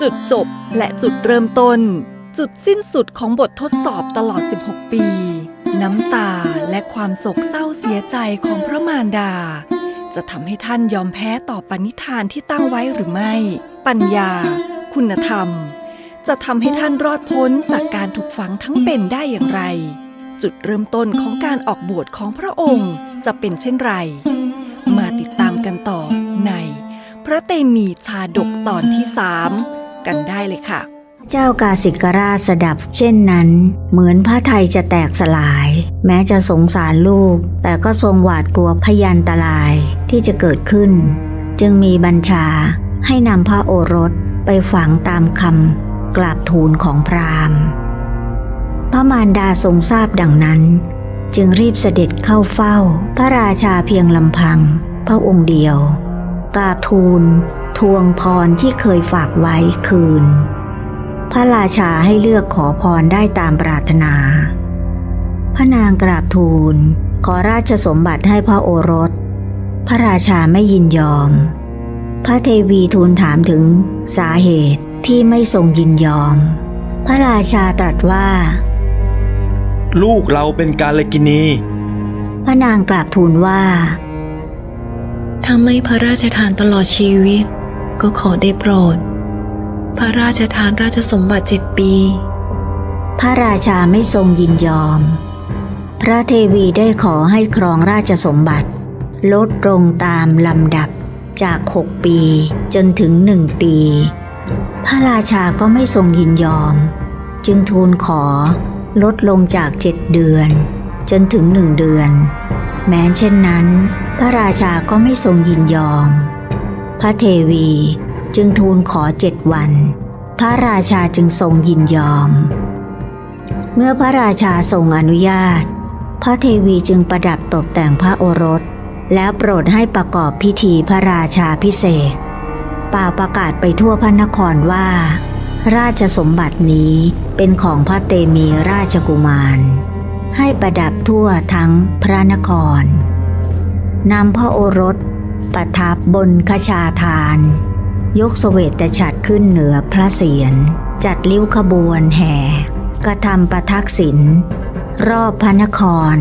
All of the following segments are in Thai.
จุดจบและจุดเริ่มต้นจุดสิ้นสุดของบททดสอบตลอด16 ปีน้ำตาและความโศกเศร้าเสียใจของพระมารดาจะทำให้ท่านยอมแพ้ต่อปณิธานที่ตั้งไว้หรือไม่ปัญญาคุณธรรมจะทำให้ท่านรอดพ้นจากการถูกฝังทั้งเป็นได้อย่างไรจุดเริ่มต้นของการออกบวชของพระองค์จะเป็นเช่นไรมาติดตามกันต่อในพระเตมีชาดกตอนที่3กันได้เลยค่ะเจ้ากาสิกราชสดับเช่นนั้นเหมือนพระทัยจะแตกสลายแม้จะสงสารลูกแต่ก็ทรงหวาดกลัวพยันตรายที่จะเกิดขึ้นจึงมีบัญชาให้นำพระโอรสไปฝังตามคำกราบทูลของพราหมณ์พระมารดาทรงทราบดังนั้นจึงรีบเสด็จเข้าเฝ้าพระราชาเพียงลำพังพระองค์เดียวกราบทูลทวงพรที่เคยฝากไว้คืนพระราชาให้เลือกขอพรได้ตามปรารถนาพระนางกราบทูลขอราชสมบัติให้พระโอรสพระราชาไม่ยินยอมพระเทวีทูลถามถึงสาเหตุที่ไม่ทรงยินยอมพระราชาตรัสว่าลูกเราเป็นกาลกิณีพระนางกราบทูลว่าถ้าไม่พระราชทานตลอดชีวิตก็ขอได้โปรดพระราชทานราชสมบัติ7 ปีพระราชาไม่ทรงยินยอมพระเทวีได้ขอให้ครองราชสมบัติลดลงตามลำดับจาก6 ปีจนถึง1 ปีพระราชาก็ไม่ทรงยินยอมจึงทูลขอลดลงจาก7 เดือนจนถึง1 เดือนแม้เช่นนั้นพระราชาก็ไม่ทรงยินยอมพระเทวีจึงทูลขอ7 วันพระราชาจึงทรงยินยอมเมื่อพระราชาทรงอนุญาตพระเทวีจึงประดับตกแต่งพระโอรสแล้วโปรดให้ประกอบพิธีพระราชาภิเษกเป่าประกาศไปทั่วพระนครว่าราชสมบัตินี้เป็นของพระเตมีราชกุมารให้ประดับทั่วทั้งพระนครนำพระโอรสประทับบนคชาทานยกเสวตฉัตรขึ้นเหนือพระเศียรจัดลิ้วขบวนแห่กระทำประทักษิณรอบพระนคร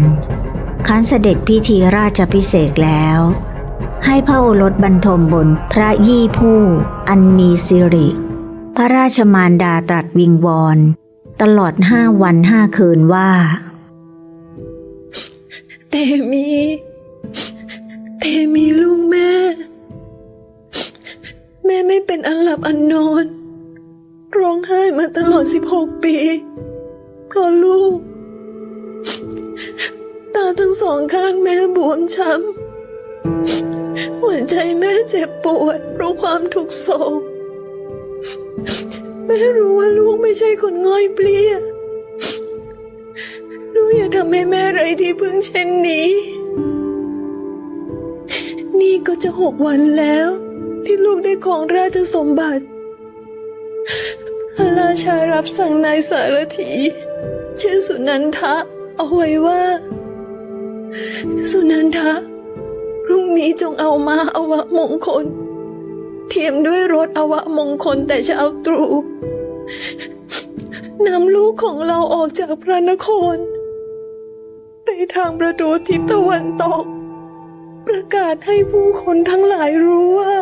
คันเสด็จพิธีราชภิเษกแล้วให้พระโอรสบรรทมบนพระยี่ผู้อันมีสิริพระราชมารดาตรัสวิงวอนตลอด5 วัน 5 คืนว่าเตมีลูกแม่ไม่เป็นอันหลับอันนอนร้องไห้มาตลอด16 ปีเพราะลูกตาทั้ง2 ข้างแม่บวมช้ำหัวใจแม่เจ็บปวดเพราะความทุกข์โศกแม่รู้ว่าลูกไม่ใช่คนง่อยเปลี้ยลูกอย่าทำให้แม่ไร้ที่พึ่งเช่นนี้นี่ก็จะ6 วันแล้วที่ลูกได้ของราชสมบัติพระราชารับสั่งนายสารถีชื่อสุนันทะเอาไว้ว่าสุนันทะพรุ่งนี้จงเอาม้าอวมงคลเทียมด้วยรถอวมงคลแต่เช้าตรู่นำลูกของเราออกจากพระนครไปทางประตูทิศตะวันตกประกาศให้ผู้คนทั้งหลายรู้ว่า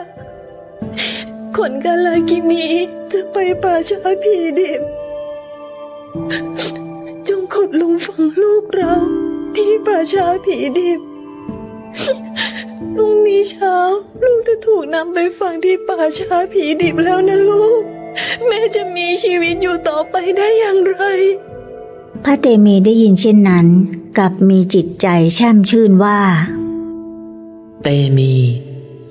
คนกาลกิณีจะไปป่าช้าผีดิบจงขุดหลุมฝังลูกเราที่ป่าช้าผีดิบพรุ่งนี้เช้าลูกจะถูกนำไปฝังที่ป่าช้าผีดิบแล้วนะลูกแม่จะมีชีวิตอยู่ต่อไปได้อย่างไรพระเตมีได้ยินเช่นนั้นกลับมีจิตใจแช่มชื่นว่าเตมี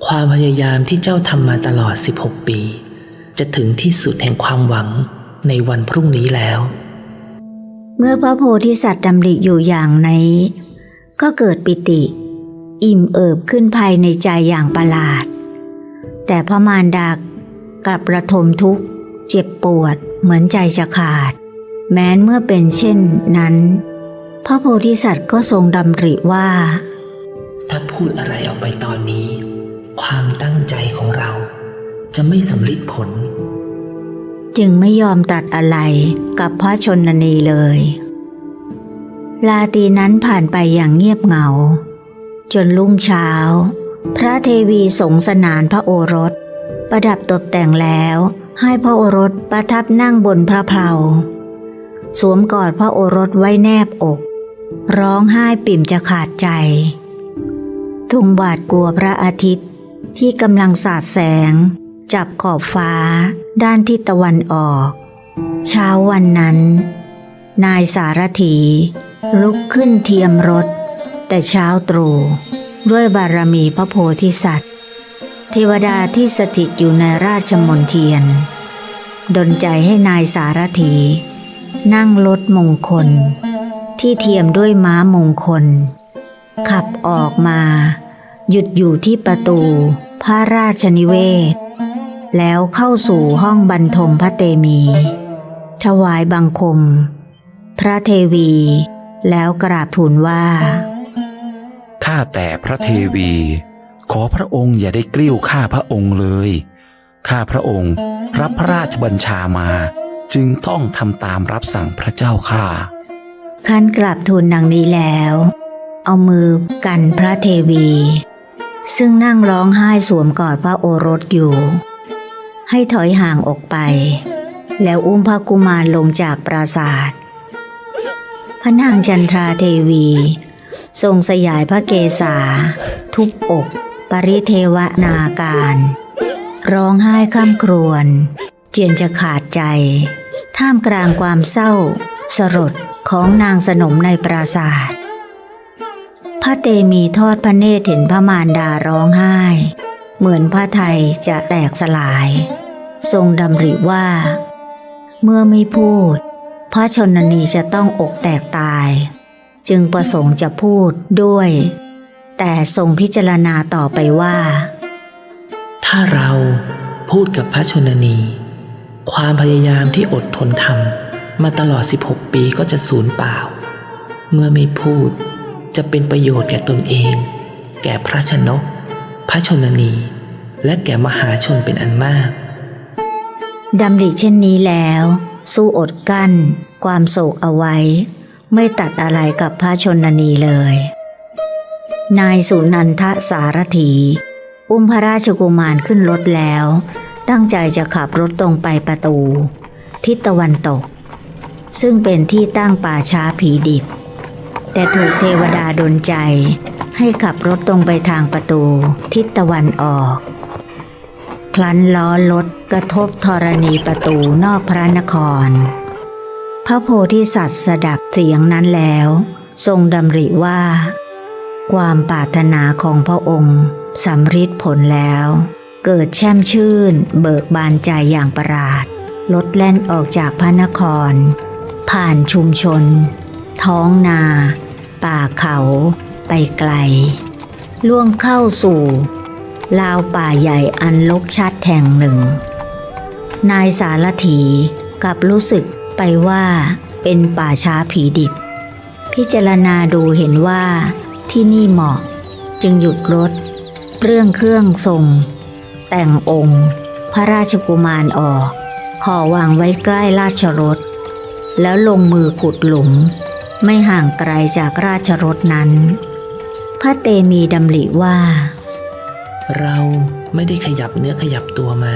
ความพยายามที่เจ้าทำมาตลอด16 ปีจะถึงที่สุดแห่งความหวังในวันพรุ่งนี้แล้วเมื่อพระโพธิสัตว์ดำริอยู่อย่างนี้ก็เกิดปิติอิ่มเอิบขึ้นภายในใจอย่างประหลาดแต่พระมารดากลับระทมทุกข์เจ็บปวดเหมือนใจจะขาดแม้เมื่อเป็นเช่นนั้นพระโพธิสัตว์ก็ทรงดำริว่าถ้าพูดอะไรออกไปตอนนี้ความตั้งใจของเราจะไม่สำเร็จผล จึงไม่ยอมตรัสอะไรกับพระชนนีเลยลาตรีนั้นผ่านไปอย่างเงียบเหงาจนรุ่งเช้าพระเทวีสงสนานพระโอรสประดับตกแต่งแล้วให้พระโอรสประทับนั่งบนพระเพลาสวมกอดพระโอรสไว้แนบอกร้องไห้ปิ่มจะขาดใจทรงหวาดกลัวพระอาทิตย์ที่กำลังสาดแสงจับขอบฟ้าด้านทิศตะวันออกเช้าวันนั้นนายสารถีลุกขึ้นเทียมรถแต่เช้าตรู่ด้วยบารมีพระโพธิสัตว์เทวดาที่สถิตอยู่ในราชมณฑียนดลใจให้นายสารถีนั่งรถมงคลที่เทียมด้วยม้ามงคลขับออกมาหยุดอยู่ที่ประตูพระราชนิเวศแล้วเข้าสู่ห้องบรรทมพระเตมีถวายบังคมพระเทวีแล้วกราบทูลว่าข้าแต่พระเทวีขอพระองค์อย่าได้กลิ้วข้าพระองค์เลยข้าพระองค์รับพระราชบัญชามาจึงต้องทำตามรับสั่งพระเจ้าข้าขันกราบทูลดังนี้แล้วเอามือกันพระเทวีซึ่งนั่งร้องไห้สวมกอดพระโอรสอยู่ให้ถอยห่างออกไปแล้วอุ้มพระกุมารลงจากปราสาทพระนางจันทราเทวีทรงสยายพระเกศาทุบอกปริเทวนาการร้องไห้คร่ำครวญเจียนจะขาดใจท่ามกลางความเศร้าสลดของนางสนมในปราสาทพระเตมีทอดพระเนตรเห็นพระมารดาร้องไห้เหมือนพระทัยจะแตกสลายทรงดำริว่าเมื่อไม่พูดพระชนนีจะต้องอกแตกตายจึงประสงค์จะพูดด้วยแต่ทรงพิจารณาต่อไปว่าถ้าเราพูดกับพระชนนีความพยายามที่อดทนทำมาตลอด16 ปีก็จะสูญเปล่าเมื่อไม่พูดจะเป็นประโยชน์แก่ตนเองแก่พระชนกพระชนนีและแก่มหาชนเป็นอันมากดำริเช่นนี้แล้วสู้อดกั้นความโศกเอาไว้ไม่ตัดอะไรกับพระชนนีเลยนายสุนันทสารถีอุ้มพระราชกุมารขึ้นรถแล้วตั้งใจจะขับรถตรงไปประตูทิศตะวันตกซึ่งเป็นที่ตั้งป่าช้าผีดิบแต่ถูกเทวดาดลใจให้ขับรถตรงไปทางประตูทิศตะวันออกพลันล้อรถกระทบธรณีประตูนอกพระนครพระโพธิสัตว์สดับเสียงนั้นแล้วทรงดำริว่าความปรารถนาของพระองค์สำฤทธิ์ผลแล้วเกิดแช่มชื่นเบิกบานใจอย่างประหลาดรถแล่นออกจากพระนครผ่านชุมชนท้องนาป่าเขาไปไกลล่วงเข้าสู่ลาวป่าใหญ่อันรกชัดแห่งหนึ่งนายสารถีกลับรู้สึกไปว่าเป็นป่าช้าผีดิบพิจารณาดูเห็นว่าที่นี่เหมาะจึงหยุดรถเรื่องเครื่องทรงแต่งองค์พระราชกุมารออกห่อวางไว้ใกล้ราชรถแล้วลงมือขุดหลุมไม่ห่างไกลจากราชรถนั้นพระเตมีดำริว่าเราไม่ได้ขยับเนื้อขยับตัวมา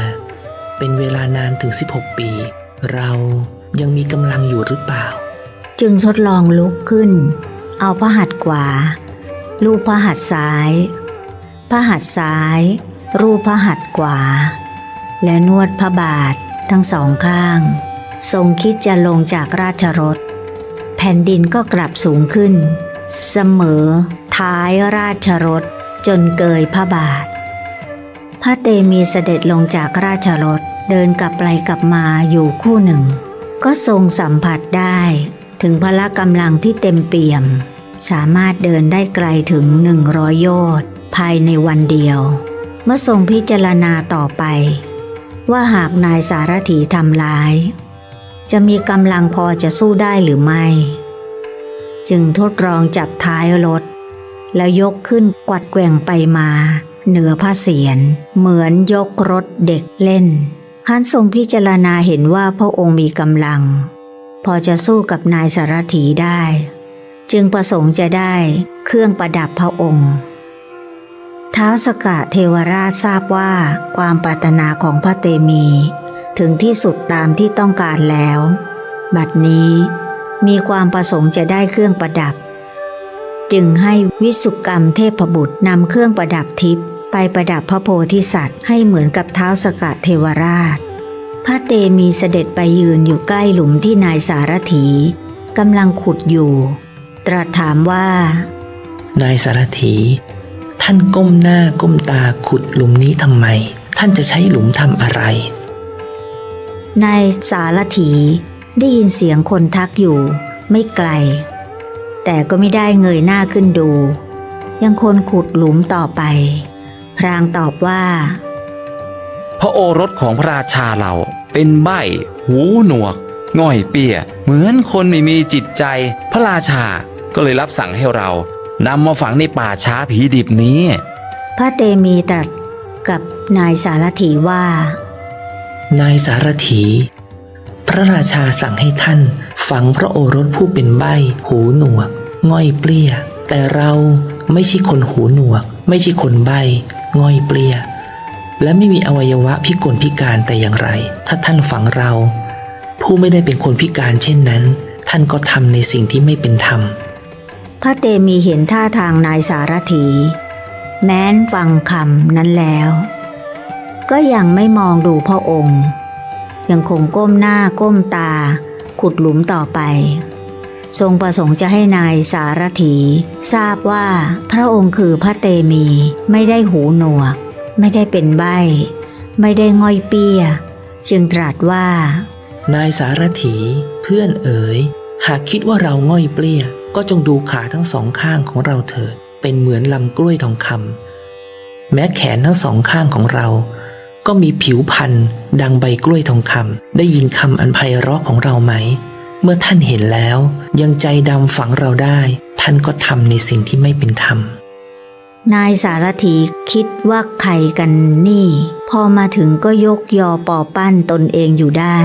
เป็นเวลานานถึง16 ปีเรายังมีกำลังอยู่หรือเปล่าจึงทดลองลุกขึ้นเอาพระหัตถ์ขวาลูบพระหัตถ์ซ้ายพระหัตถ์ซ้ายรูปพระหัตถ์ขวาและนวดพระบาททั้งสองข้างทรงคิดจะลงจากราชรถแผ่นดินก็กลับสูงขึ้นเสมอท้ายราชรถจนเกยพระบาทพระเตมีเสด็จลงจากราชรถเดินกลับไปกลับมาอยู่คู่หนึ่งก็ทรงสัมผัสได้ถึงพละกำลังที่เต็มเปี่ยมสามารถเดินได้ไกลถึง100 โยชน์ภายในวันเดียวเมื่อทรงพิจารณาต่อไปว่าหากนายสารถีทำร้ายจะมีกำลังพอจะสู้ได้หรือไม่จึงทดลองจับท้ายรถแล้วยกขึ้นกวัดแกว่งไปมาเหนือผ้าเสียรเหมือนยกรถเด็กเล่น ฮันทรงพิจารณาเห็นว่าพระองค์มีกำลัง พอจะสู้กับนายสารถีได้ จึงประสงค์จะได้เครื่องประดับพระองค์ท้าวสกะเทวราชทราบว่าความปรารถนาของพระเตมีถึงที่สุดตามที่ต้องการแล้ว บัดนี้มีความประสงค์จะได้เครื่องประดับ จึงให้วิสุกรรมเทพบุตรนำเครื่องประดับทิพย์ไปประดับพระโพธิสัตว์ให้เหมือนกับท้าวสกะเทวราชพระเตมีเสด็จไปยืนอยู่ใกล้หลุมที่นายสารถีกำลังขุดอยู่ ตรัสถามว่า นายสารถี ท่านก้มหน้าก้มตาขุดหลุมนี้ทำไม ท่านจะใช้หลุมทำอะไร นายสารถีได้ยินเสียงคนทักอยู่ไม่ไกล แต่ก็ไม่ได้เงยหน้าขึ้นดู ยังคนขุดหลุมต่อไปพรางตอบว่า พระโอรสของพระราชาเราเป็นใบ้หูหนวกง่อยเปี้ยเหมือนคนไม่มีจิตใจพระราชาก็เลยรับสั่งให้เรานำมาฝังในป่าช้าผีดิบนี้ พระเตมีตรัสกับนายสารถีว่า นายสารถี พระราชาสั่งให้ท่านฝังพระโอรสผู้เป็นใบ้หูหนวกง่อยเปลี้ยแต่เราไม่ใช่คนหูหนวกไม่ใช่คนใบ้ง่อยเปลี้ยและไม่มีอวัยวะพิกลพิการแต่อย่างไรถ้าท่านฝังเราผู้ไม่ได้เป็นคนพิการเช่นนั้นท่านก็ทำในสิ่งที่ไม่เป็นธรรมพระเตมีเห็นท่าทางนายสารถี แม้นฟังคำนั้นแล้ว ก็ยังไม่มองดูพระองค์ยังคงก้มหน้าก้มตาขุดหลุมต่อไปทรงประสงค์จะให้นายสารถีทราบว่าพระองค์คือพระเตมีไม่ได้หูหนวกไม่ได้เป็นใบ้ไม่ได้ง่อยเปี้ยจึงตรัสว่าน ายสารถีเพื่อนเอ๋ยหากคิดว่าเราง่อยเปลี้ยก็จงดูขาทั้งสองข้างของเราเถิดเป็นเหมือนลำกล้วยทองคำแม้แขนทั้งสองข้างของเราก็มีผิวพรรณดังใบกล้วยทองคำได้ยินคำอันไพเราะของเราไหมเมื่อท่านเห็นแล้วยังใจดำฝังเราได้ท่านก็ทำในสิ่งที่ไม่เป็นธรรมนายสารถีคิดว่าใครกันนี่พอมาถึงก็ยกยอปอปั้นตนเองอยู่ได้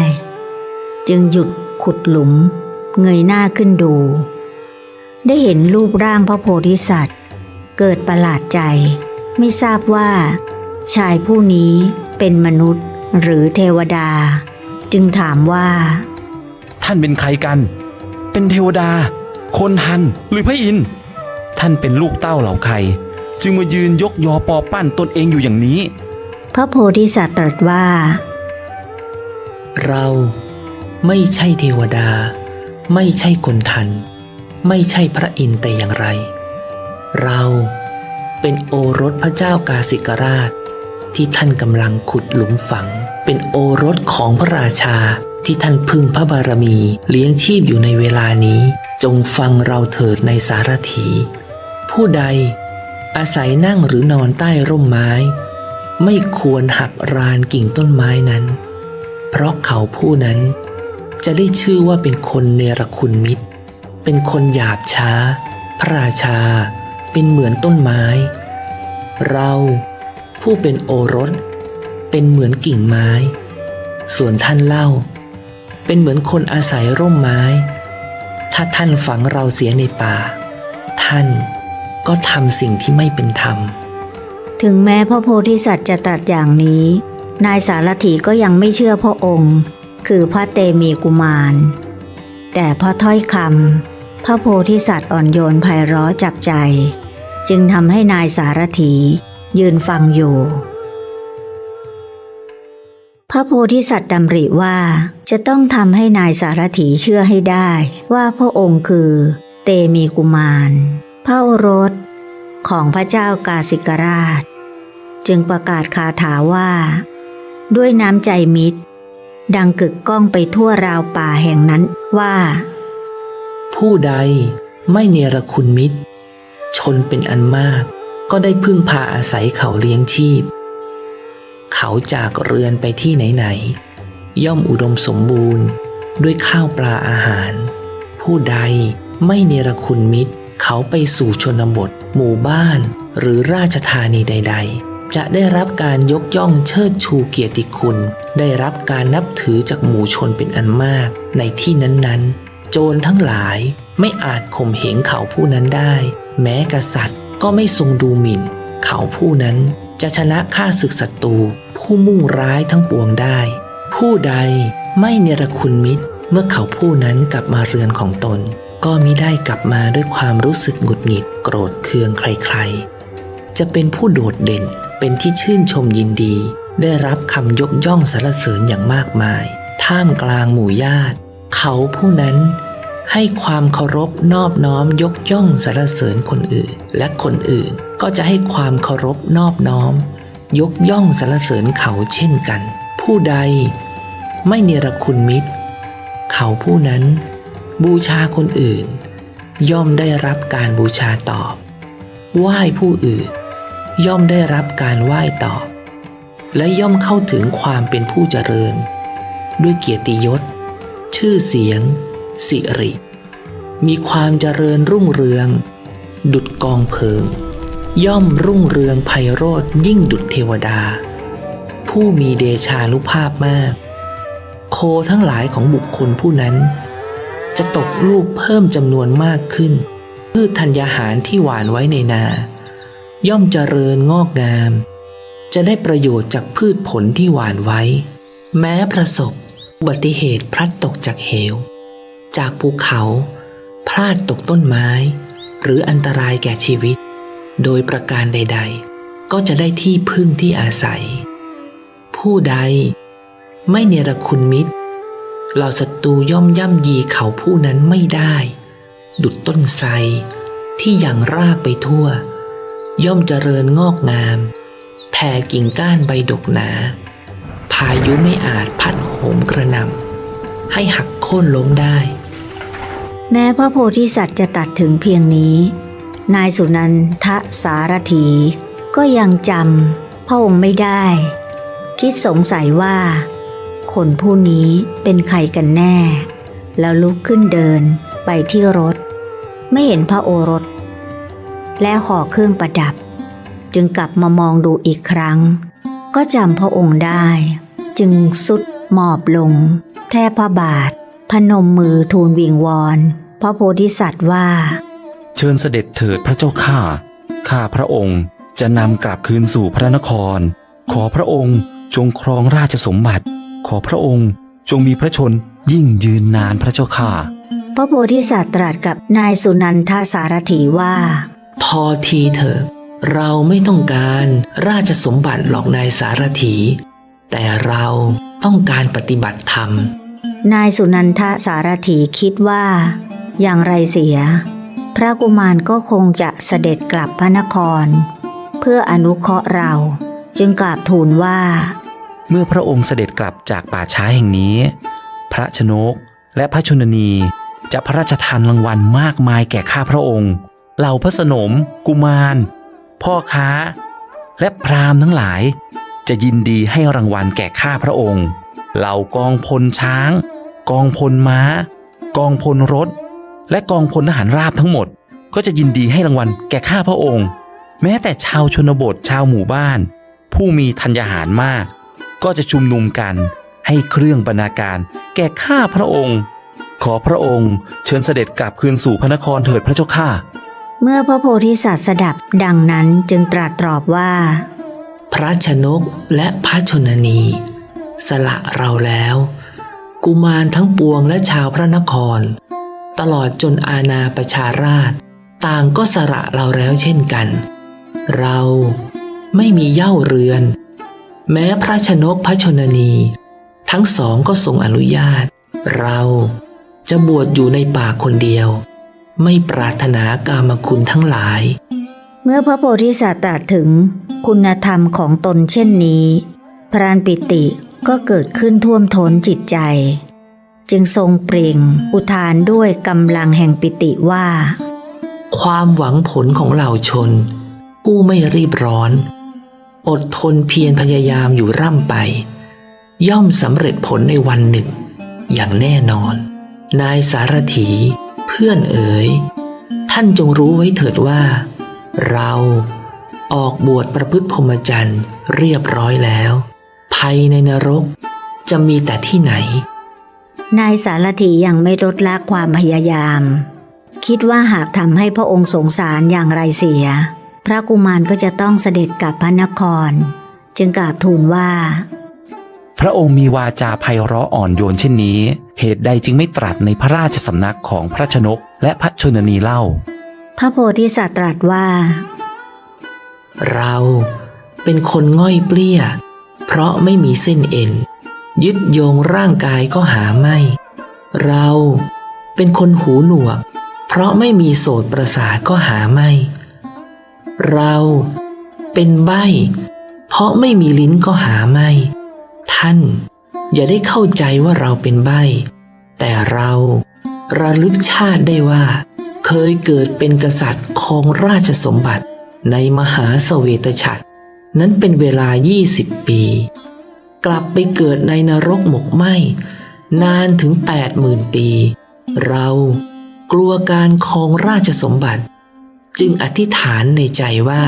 จึงหยุดขุดหลุมเงยหน้าขึ้นดูได้เห็นรูปร่างพระโพธิสัตว์เกิดประหลาดใจไม่ทราบว่าชายผู้นี้เป็นมนุษย์หรือเทวดาจึงถามว่าท่านเป็นใครกันเป็นเทวดาคนทันหรือพระอินทร์ท่านเป็นลูกเต้าเหล่าใครจึงมายืนยกยอปอปั้นตนเองอยู่อย่างนี้พระโพธิสัตว์ตรัสว่าเราไม่ใช่เทวดาไม่ใช่คนทันไม่ใช่พระอินทร์แต่อย่างไรเราเป็นโอรสพระเจ้ากาสิกราชที่ท่านกำลังขุดหลุมฝังเป็นโอรสของพระราชาที่ท่านพึ่งพระบารมีเลี้ยงชีพอยู่ในเวลานี้จงฟังเราเถิดในสารถีผู้ใดอาศัยนั่งหรือนอนใต้ร่มไม้ไม่ควรหักรานกิ่งต้นไม้นั้นเพราะเขาผู้นั้นจะได้ชื่อว่าเป็นคนเนรคุณมิตรเป็นคนหยาบช้าพระราชาเป็นเหมือนต้นไม้เราผู้เป็นโอรสเป็นเหมือนกิ่งไม้ส่วนท่านเล่าเป็นเหมือนคนอาศัยร่มไม้ถ้าท่านฝังเราเสียในป่าท่านก็ทำสิ่งที่ไม่เป็นธรรมถึงแม้พระโพธิสัตว์จะตรัสอย่างนี้นายสารถีก็ยังไม่เชื่อพระองค์คือพระเตมีกุมารแต่เพราะถ้อยคำพระโพธิสัตว์อ่อนโยนไพเราะจับใจจึงทำให้นายสารถียืนฟังอยู่พระโพธิสัตว์ดำริว่าจะต้องทำให้นายสารถีเชื่อให้ได้ว่าพระองค์คือเตมีกุมารพระโอรสของพระเจ้ากาสิกราชจึงประกาศคาถาว่าด้วยน้ำใจมิตรดังกึกก้องไปทั่วราวป่าแห่งนั้นว่าผู้ใดไม่เนรคุณมิตรชนเป็นอันมากก็ได้พึ่งพาอาศัยเขาเลี้ยงชีพเขาจากเรือนไปที่ไหนๆย่อมอุดมสมบูรณ์ด้วยข้าวปลาอาหารผู้ใดไม่เนรคุณมิตรเขาไปสู่ชนบทหมู่บ้านหรือราชธานีใดๆ จะได้รับการยกย่องเชิดชูเกียรติคุณได้รับการนับถือจากหมู่ชนเป็นอันมากในที่นั้นๆโจรทั้งหลายไม่อาจข่มเหงเขาผู้นั้นได้แม้กษัตริย์ก็ไม่ทรงดูหมิ่นเขาผู้นั้นจะชนะข้าศึกศัตรูผู้มุ่งร้ายทั้งปวงได้ผู้ใดไม่เนรคุณมิตรเมื่อเขาผู้นั้นกลับมาเรือนของตนก็มิได้กลับมาด้วยความรู้สึกหงุดหงิดโกรธเคืองใครๆจะเป็นผู้โดดเด่นเป็นที่ชื่นชมยินดีได้รับคำยกย่องสรรเสริญอย่างมากมายท่ามกลางหมู่ญาติเขาผู้นั้นให้ความเคารพนอบน้อมยกย่องสรรเสริญคนอื่นและคนอื่นก็จะให้ความเคารพนอบน้อมยกย่องสรรเสริญเขาเช่นกันผู้ใดไม่เนรคุณมิตรเขาผู้นั้นบูชาคนอื่นย่อมได้รับการบูชาตอบไหว้ผู้อื่นย่อมได้รับการไหว้ตอบและย่อมเข้าถึงความเป็นผู้เจริญด้วยเกียรติยศชื่อเสียงสิริมีความเจริญรุ่งเรืองดุจกองเพลิงย่อมรุ่งเรืองไพโรจน์ยิ่งดุจเทวดาผู้มีเดชานุภาพมากโคทั้งหลายของบุคคลผู้นั้นจะตกลูกเพิ่มจำนวนมากขึ้นพืชธัญญาหารที่หว่านไว้ในนาย่อมเจริญงอกงามจะได้ประโยชน์จากพืชผลที่หว่านไว้แม้ประสบอุบัติเหตุพลัดตกจากเหวจากภูเขาพลาดตกต้นไม้หรืออันตรายแก่ชีวิตโดยประการใดๆก็จะได้ที่พึ่งที่อาศัยผู้ใดไม่เนรคุณมิตรเหล่าศัตรูย่อมย่ำยีเขาผู้นั้นไม่ได้ดุจต้นไทรที่ยังรากไปทั่วย่อมเจริญงอกงามแผ่กิ่งก้านใบดกหนาพายุไม่อาจพัดโหมกระหน่ำให้หักโค่นล้มได้ แม้พระโพธิสัตว์จะตัดถึงเพียงนี้นายสุนันทสารถีก็ยังจำพระองค์ไม่ได้คิดสงสัยว่าคนผู้นี้เป็นใครกันแน่แล้วลุกขึ้นเดินไปที่รถไม่เห็นพระโอรสและห่อเครื่องประดับจึงกลับมามองดูอีกครั้งก็จำพระองค์ได้จึงสุดหมอบลงแทบพระบาทพนมมือทูลวิงวอนพระโพธิสัตว์ว่าเชิญเสด็จเถิดพระเจ้าข้าข้าพระองค์จะนำกลับคืนสู่พระนครขอพระองค์จงครองราชสมบัติขอพระองค์จงมีพระชนยิ่งยืนนานพระเจ้าข้าพระโพธิสัตว์ตรัสกับนายสุนันทสารถีว่าพอทีเถอะเราไม่ต้องการราชสมบัติหรอกนายสารถีแต่เราต้องการปฏิบัติธรรมนายสุนันทสารถีคิดว่าอย่างไรเสียพระกุมารก็คงจะเสด็จกลับพระนครเพื่ออนุเคราะห์เราจึงกราบทูลว่าเมื่อพระองค์เสด็จกลับจากป่าช้าแห่งนี้พระชนกและพระชนนีจะพระราชทานรางวัลมากมายแก่ข้าพระองค์เหล่าพระสนมกุมารพ่อค้าและพราหมณ์ทั้งหลายจะยินดีให้รางวัลแก่ข้าพระองค์เหล่ากองพลช้างกองพลม้ากองพลรถและกองพลทหารราบทั้งหมดก็จะยินดีให้รางวัลแก่ข้าพระองค์แม้แต่ชาวชนบทชาวหมู่บ้านผู้มีธัญญาหารมากก็จะชุมนุมกันให้เครื่องบรรณาการแก่ข้าพระองค์ขอพระองค์เชิญเสด็จกลับคืนสู่พระนครเถิดพระเจ้าข้าเมื่อพระโพธิสัตว์สดับดังนั้นจึงตรัสตอบว่าพระชนกและพระชนนีสละเราแล้วกุมารทั้งปวงและชาวพระนครตลอดจนอาณาประชาราษฎร์ต่างก็สละเราแล้วเช่นกันเราไม่มีเหย้าเรือนแม้พระชนกพระชนนีทั้งสองก็ทรงอนุญาตเราจะบวชอยู่ในป่าคนเดียวไม่ปรารถนากามคุณทั้งหลายเมื่อพระโพธิสัตว์ตรัสถึงคุณธรรมของตนเช่นนี้พรานปิติก็เกิดขึ้นท่วมท้นจิตใจจึงทรงเปล่งอุทานด้วยกำลังแห่งปิติว่าความหวังผลของเหล่าชนผู้ไม่รีบร้อนอดทนเพียรพยายามอยู่ร่ำไปย่อมสำเร็จผลในวันหนึ่งอย่างแน่นอนนายสารถีเพื่อนเอ๋ยท่านจงรู้ไว้เถิดว่าเรา ออกบวชประพฤติพรหมจรรย์เรียบร้อยแล้ว ภัยในนรกจะมีแต่ที่ไหน นายสารถียังไม่ลดละความพยายาม คิดว่าหากทำให้พระองค์สงสารอย่างไรเสีย พระกุมารก็จะต้องเสด็จกลับพระนคร จึงกราบทูลว่า พระองค์มีวาจาไพเราะอ่อนโยนเช่นนี้ เหตุใดจึงไม่ตรัสในพระราชสำนักของพระชนกและพระชนนีเล่า พระโพธิสัตว์ตรัสว่า เราเป็นคนง่อยเปลี้ยเพราะไม่มีเส้นเอ็นยึดโยงร่างกายก็หาไม่ เราเป็นคนหูหนวกเพราะไม่มีโสตประสาทก็หาไม่ เราเป็นใบ้เพราะไม่มีลิ้นก็หาไม่ ท่านอย่าได้เข้าใจว่าเราเป็นใบ้แต่เราระลึกชาติได้ว่าเคยเกิดเป็นกษัตริย์ครองราชสมบัติในมหาเสเวตฉัตรนั้นเป็นเวลา20 ปี กลับไปเกิดในนรกหมกไหม้นานถึง80,000 ปี เรากลัวการครองราชสมบัติจึงอธิษฐานในใจว่า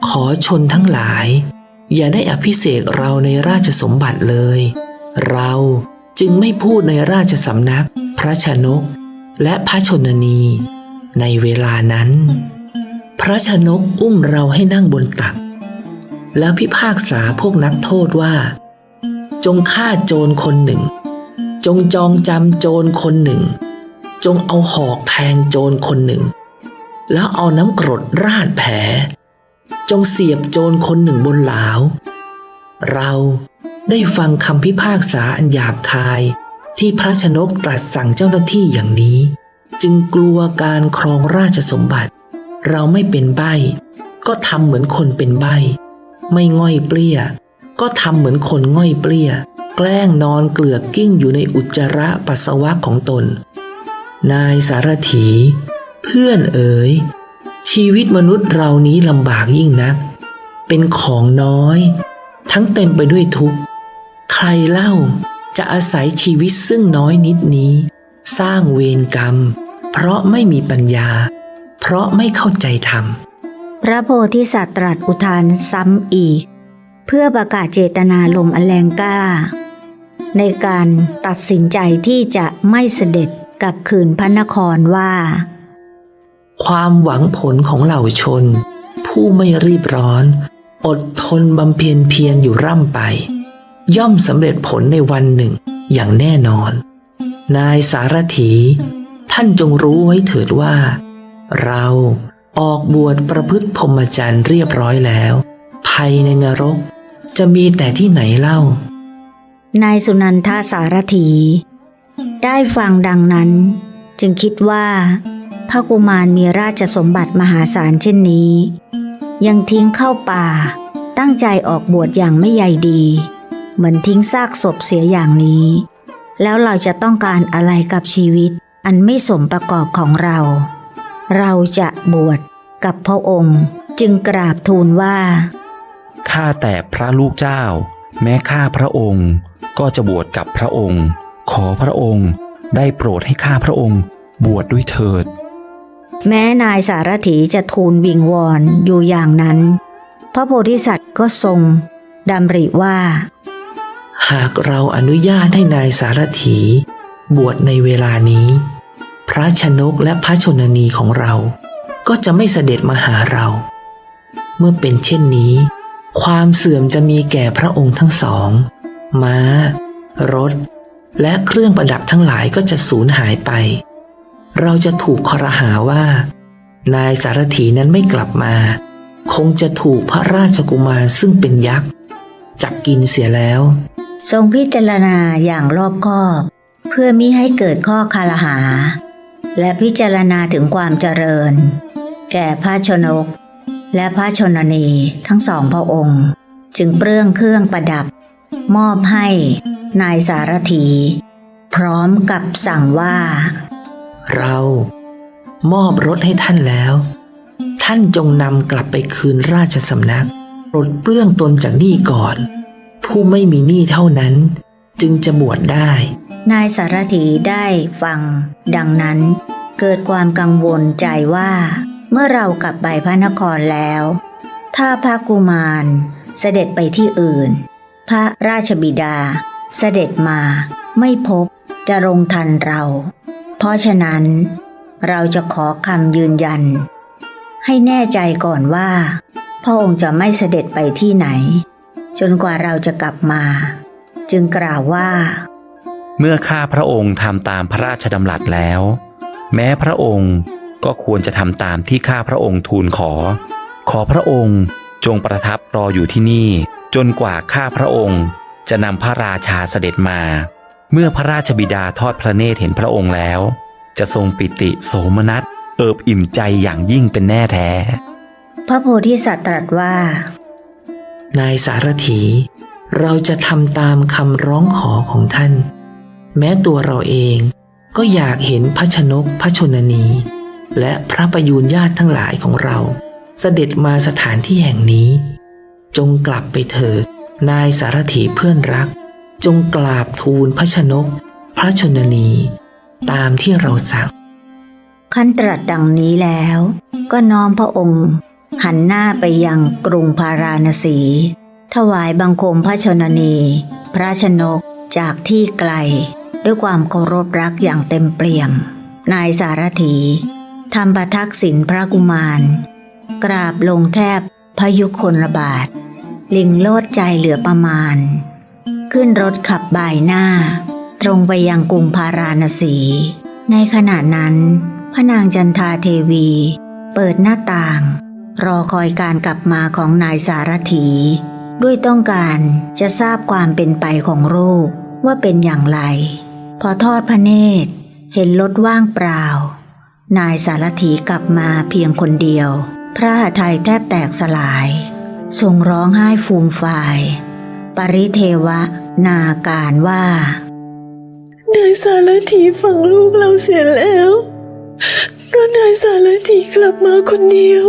ขอชนทั้งหลายอย่าได้อภิเษกเราในราชสมบัติเลยเราจึงไม่พูดในราชสำนักพระชนกและพระชนนีในเวลานั้นพระชนกอุ้มเราให้นั่งบนตักแล้วพิพากษาพวกนักโทษว่าจงฆ่าโจรคนหนึ่งจงจองจำโจรคนหนึ่งจงเอาหอกแทงโจรคนหนึ่งแล้วเอาน้ำกรดราดแผลจงเสียบโจรคนหนึ่งบนหลาวเราได้ฟังคำพิพากษาอันหยาบคายที่พระชนกตรัสสั่งเจ้าหน้าที่อย่างนี้จึงกลัวการครองราชสมบัติเราไม่เป็นใบ้ก็ทำเหมือนคนเป็นใบ้ไม่ง่อยเปลี้ยก็ทำเหมือนคนง่อยเปลี้ยแกล้งนอนเกลือกกิ้งอยู่ในอุจจาระปัสสาวะของตนนายสารถี เพื่อนเอ๋ยชีวิตมนุษย์เรานี้ลำบากยิ่งนักเป็นของน้อยทั้งเต็มไปด้วยทุกข์ใครเล่าจะอาศัยชีวิตซึ่งน้อยนิดนี้สร้างเวรกรรมเพราะไม่มีปัญญาเพราะไม่เข้าใจธรรม พระโพธิสัตว์ตรัสอุทานซ้ำอีกเพื่อประกาศเจตนาลมอันแรงกล้าในการตัดสินใจที่จะไม่เสด็จกลับคืนพระนครว่าความหวังผลของเหล่าชนผู้ไม่รีบร้อนอดทนบำเพ็ญเพียรอยู่ร่ำไปย่อมสำเร็จผลในวันหนึ่งอย่างแน่นอนนายสารถีท่านจงรู้ไว้เถิดว่าเราออกบวชประพฤติพรหมจรรย์เรียบร้อยแล้วภัยในนรกจะมีแต่ที่ไหนเล่านายสุนันทสารถีได้ฟังดังนั้นจึงคิดว่าพระกุมารมีราชสมบัติมหาศาลเช่นนี้ยังทิ้งเข้าป่าตั้งใจออกบวชอย่างไม่ใยดีเหมือนทิ้งซากศพเสียอย่างนี้แล้วเราจะต้องการอะไรกับชีวิตอันไม่สมประกอบของเราเราจะบวชกับพระองค์จึงกราบทูลว่าข้าแต่พระลูกเจ้าแม้ข้าพระองค์ก็จะบวชกับพระองค์ขอพระองค์ได้โปรดให้ข้าพระองค์บวชด้วยเถิดแม้นายสารถีจะทูลวิงวอนอยู่อย่างนั้นพระโพธิสัตว์ก็ทรงดำริว่าหากเราอนุญาตให้นายสารถีบวชในเวลานี้พระชนกและพระชนนีของเราก็จะไม่เสด็จมาหาเราเมื่อเป็นเช่นนี้ความเสื่อมจะมีแก่พระองค์ทั้งสองม้ารถและเครื่องประดับทั้งหลายก็จะสูญหายไปเราจะถูกครหาว่านายสารถีนั้นไม่กลับมาคงจะถูกพระราชกุมารซึ่งเป็นยักษ์จับกินเสียแล้วทรงพิจารณาอย่างรอบคอบเพื่อมิให้เกิดข้อคารหาและพิจารณาถึงความเจริญแก่พระชนกและพระชนนีทั้งสองพระองค์จึงเปลื้องเครื่องประดับมอบให้นายสารถีพร้อมกับสั่งว่าเรามอบรถให้ท่านแล้วท่านจงนำกลับไปคืนราชสำนักปลดเปลื้องตนจากหนี้ก่อนผู้ไม่มีหนี้เท่านั้นจึงจะบวชได้นายสารถีได้ฟังดังนั้นเกิดความกังวลใจว่าเมื่อเรากลับไปพระนครแล้ว ถ้าพระกุมารเสด็จไปที่อื่น พระราชบิดาเสด็จมาไม่พบจะรงทันเรา เพราะฉะนั้นเราจะขอคำยืนยัน ให้แน่ใจก่อนว่าพระองค์จะไม่เสด็จไปที่ไหน จนกว่าเราจะกลับมา จึงกล่าวว่า เมื่อข้าพระองค์ทำตามพระราชดำรัสแล้ว แม้พระองค์ก็ควรจะทำตามที่ข้าพระองค์ทูลขอพระองค์จงประทับรออยู่ที่นี่ จนกว่าข้าพระองค์จะนำพระราชาเสด็จมา เมื่อพระราชบิดาทอดพระเนตรเห็นพระองค์แล้ว จะทรงปิติโสมนัสเอิบอิ่มใจอย่างยิ่งเป็นแน่แท้ พระโพธิสัตว์ตรัสว่า นายสารถี เราจะทำตามคำร้องขอของท่าน แม้ตัวเราเองก็อยากเห็นพระชนกพระชนนี และพระประยูรญาติทั้งหลายของเรา เสด็จมาสถานที่แห่งนี้ จงกลับไปเถิดนายสารถีเพื่อนรัก จงกราบทูลพระชนกพระชนนี ตามที่เราสั่ง ขั้นตรัสดังนี้แล้ว ก็น้อมพระองค์ หันหน้าไปยังกรุงพาราณสี ถวายบังคมพระชนนี พระชนกจากที่ไกล ด้วยความเคารพรักอย่างเต็มเปี่ยม นายสารถีทำประทักษิณพระกุมาร กราบลงแทบพยุคลบาท ลิงโลดใจเหลือประมาณ ขึ้นรถขับบ่ายหน้า ตรงไปยังกรุงพาราณสี ในขณะนั้นพระนางจันทาเทวี เปิดหน้าต่าง รอคอยการกลับมาของนายสารถี ด้วยต้องการจะทราบความเป็นไปของลูกว่าเป็นอย่างไร พอทอดพระเนตรเห็นรถว่างเปล่า นายสารถีกลับมาเพียงคนเดียว พระหทัยแทบแตกสลายทรงร้องไห้ฟูมฟาย ปริเทวะนาการว่าน ายสารถีฝังลูกเราเสียแล้วเพราะนายสารถีกลับมาคนเดียว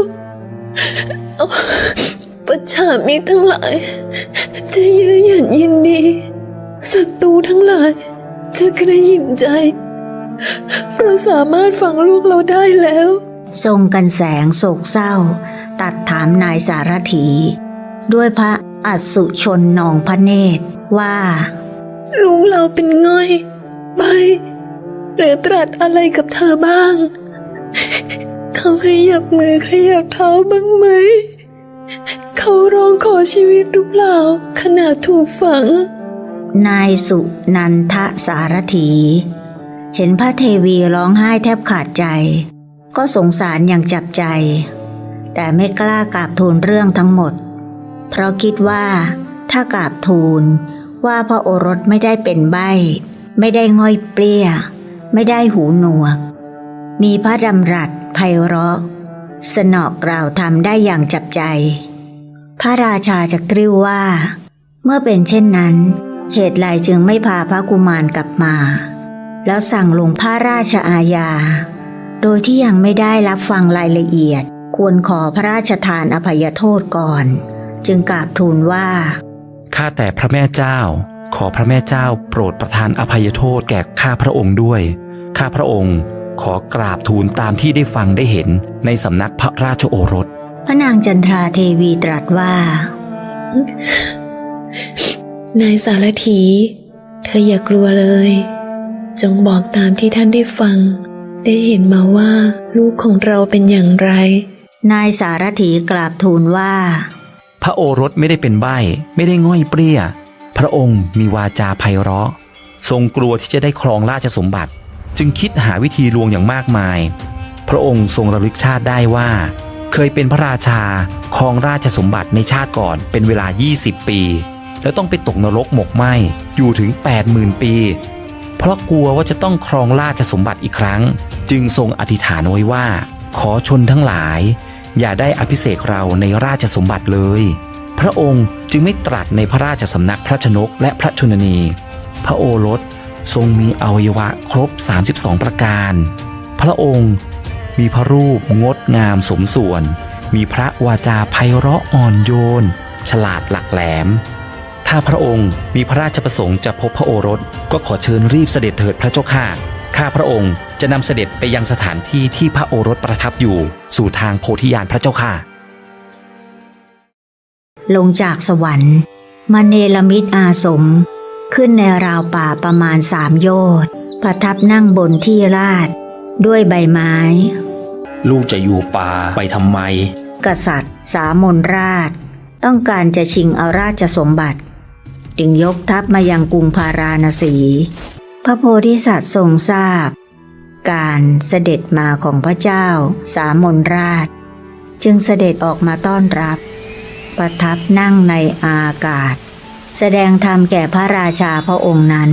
ประชามิตรทั้งหลายจะเยื้อหยันยินดีศัตรูทั้งหลายจะกระหยิ่มใจเพราะสามารถฝังลูกเราได้แล้ว ทรงกันแสงโศกเศร้า ตัดถามนายสารถี ด้วยพระอัศสุชนนองพระเนตรว่า ลูกเราเป็นง่อยไปหรือตรัสอะไรกับเธอบ้าง เขาขยับมือขยับเท้าบ้างไหม เขาร้องขอชีวิตหรือเปล่าขณะถูกฝัง นายสุนันทสารถี เห็นพระเทวีร้องไห้แทบขาดใจ ก็สงสารอย่างจับใจ แต่ไม่กล้ากราบทูลเรื่องทั้งหมด เพราะคิดว่าถ้ากราบทูลว่าพระโอรสไม่ได้เป็นใบ้ไม่ได้ง่อยเปรี้ยไม่ได้หูหนวก มีพระดำรัสไพเราะสนอกกล่าวทำได้อย่างจับใจ พระราชาจะกริ้วว่า เมื่อเป็นเช่นนั้นเหตุไรจึงไม่พาพระกุมารกลับมา แล้วสั่งลงพระราชอาญาโดยที่ยังไม่ได้รับฟังรายละเอียดควรขอพระราชทานอภัยโทษก่อน จึงกราบทูลว่า ข้าแต่พระแม่เจ้า ขอพระแม่เจ้าโปรดประทานอภัยโทษแก่ข้าพระองค์ด้วย ข้าพระองค์ขอกราบทูลตามที่ได้ฟังได้เห็นในสำนักพระราชโอรส พระนางจันทราเทวีตรัสว่า นายสารถี เธออย่ากลัวเลย จงบอกตามที่ท่านได้ฟัง ได้เห็นมาว่าลูกของเราเป็นอย่างไร นายสารถีกราบทูลว่า พระโอรสไม่ได้เป็นใบ้ไม่ได้ง่อยเปรี้ย พระองค์มีวาจาไพเราะ ทรงกลัวที่จะได้ครองราชสมบัติ จึงคิดหาวิธีลวงอย่างมากมาย พระองค์ทรงระลึกชาติได้ว่า เคยเป็นพระราชาครองราชสมบัติในชาติก่อนเป็นเวลา20 ปี แล้วต้องไปตกนรกหมกไหมอยู่ถึง 80,000 ปี เพราะกลัวว่าจะต้องครองราชสมบัติอีกครั้ง จึงทรงอธิษฐานไว้ว่า ขอชนทั้งหลายอย่าได้อภิเษกเราในราชสมบัติเลย พระองค์จึงไม่ตรัสในพระราชสำนักพระชนกและพระชนนี พระโอรสทรงมีอวัยวะครบ32ประการ พระองค์มีพระรูปงดงามสมส่วน มีพระวาจาไพเราะอ่อนโยนฉลาดหลักแหลม ถ้าพระองค์มีพระราชประสงค์จะพบพระโอรสก็ขอเชิญรีบเสด็จเถิดพระเจ้าข้า ข้าพระองค์จะนำเสด็จไปยังสถานที่ที่พระโอรสประทับอยู่สู่ทางโพธิญาณพระเจ้าข้า ลงจากสวรรค์มาเนรมิตอาสมขึ้นในราวป่าประมาณ3 โยชน์ประทับนั่งบนที่ราดด้วยใบไม้ ลูกจะอยู่ป่าไปทำไม กษัตริย์สามนราชต้องการจะชิงเอาราชสมบัติจึงยกทัพมายังกรุงพาราณสีพระโพธิสัตว์ทรงทราบการเสด็จมาของพระเจ้าสามนราชจึงเสด็จออกมาต้อนรับประทับนั่งในอากาศแสดงธรรมแก่พระราชาพระองค์นั้น